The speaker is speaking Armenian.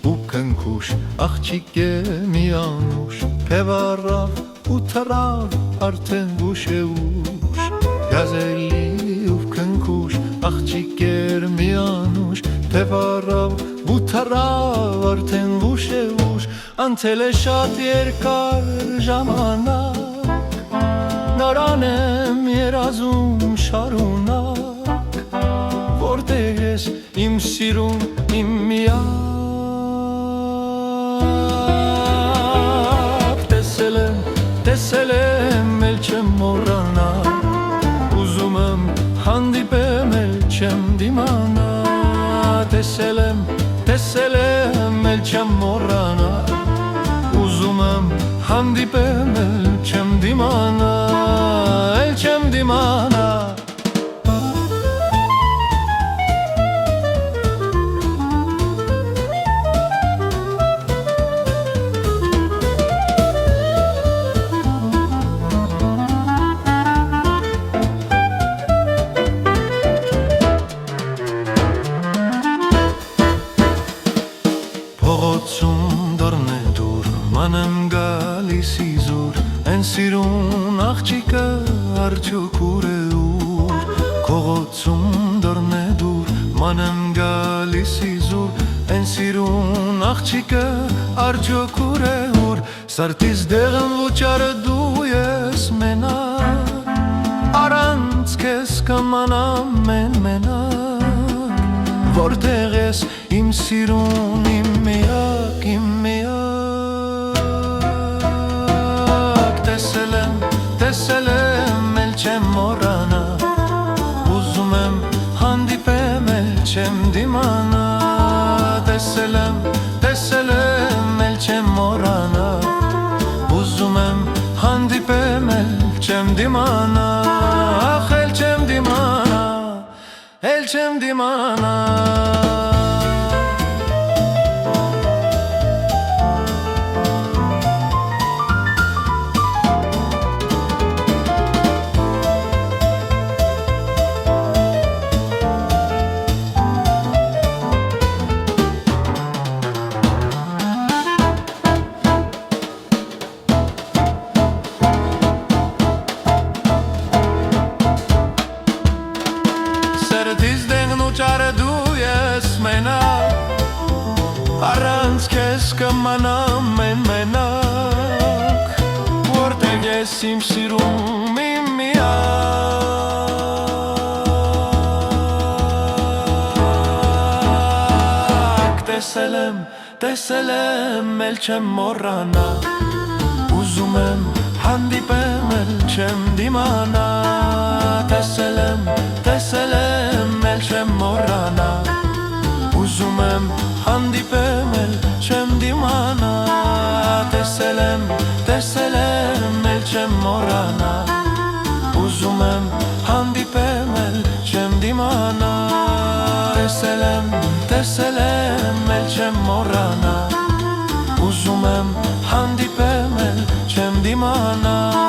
ու քնքուշ աղջիկ է մի անուշ Փևառավ ու թռավ արդեն ուշ է ուշ Գազելի ու քնքուշ աղջիկ էր մի անուշ Փևառավ ու թռավ արդեն ուշ է ուշ Անցել է շատ երկար ժամանակ Նրան եմ երազում շարունակ Որտեղ ես իմ սիրուն իմ միակ Տեսել եմ էլ չեմ մոռանա Ուզում եմ հանդիպեմ էլ չեմ դիմանա Տեսել եմ էլ չեմ մոռանա Ուզում եմ հանդիպեմ էլ չեմ դիմանա Էլ չեմ դիմանա Փողոցում դռն է դուր, ման եմ գալիս իզուր Են սիրուն աղջիկը արդյոք ուր է ուր Փողոցում դռն է դուր, ման եմ գալիս իզուր Են սիրուն աղջիկը արդյոք ուր է ուր Սրտիս դեղն ոճարը դու ես մենակ Առանց քեզ կմնամ մենակ Որտեղ ես իմ սիրուն իմ միակ Տեսել եմ էլ չեմ մոռանա Ուզում եմ հանդիպեմ էլ չեմ դիմանա Տեսել եմ էլ չեմ մոռանա Ուզում եմ հանդիպեմ էլ չեմ դիմանա Ախ էլ չեմ դիմանա Էլ չեմ դիմանա Սրտիս դեղն ու ճարը դու ես մենակ Առանց քեզ կմնամ մենակ Որտեղ ես իմ սիրում իմ միակ Տեսել եմ էլ չեմ մոռանա Ուզում եմ հանդիպեմ էլ չեմ դիմանա Տեսել եմ էլ չեմ մոռանա Ուզում եմ հանդիպեմ էլ չեմ դիմանա Տեսել եմ էլ չեմ մոռանա Ուզում եմ հանդիպեմ էլ չեմ դիմանա Տեսել եմ էլ չեմ մոռանա Ուզում եմ հանդիպեմ էլ չեմ դիմանա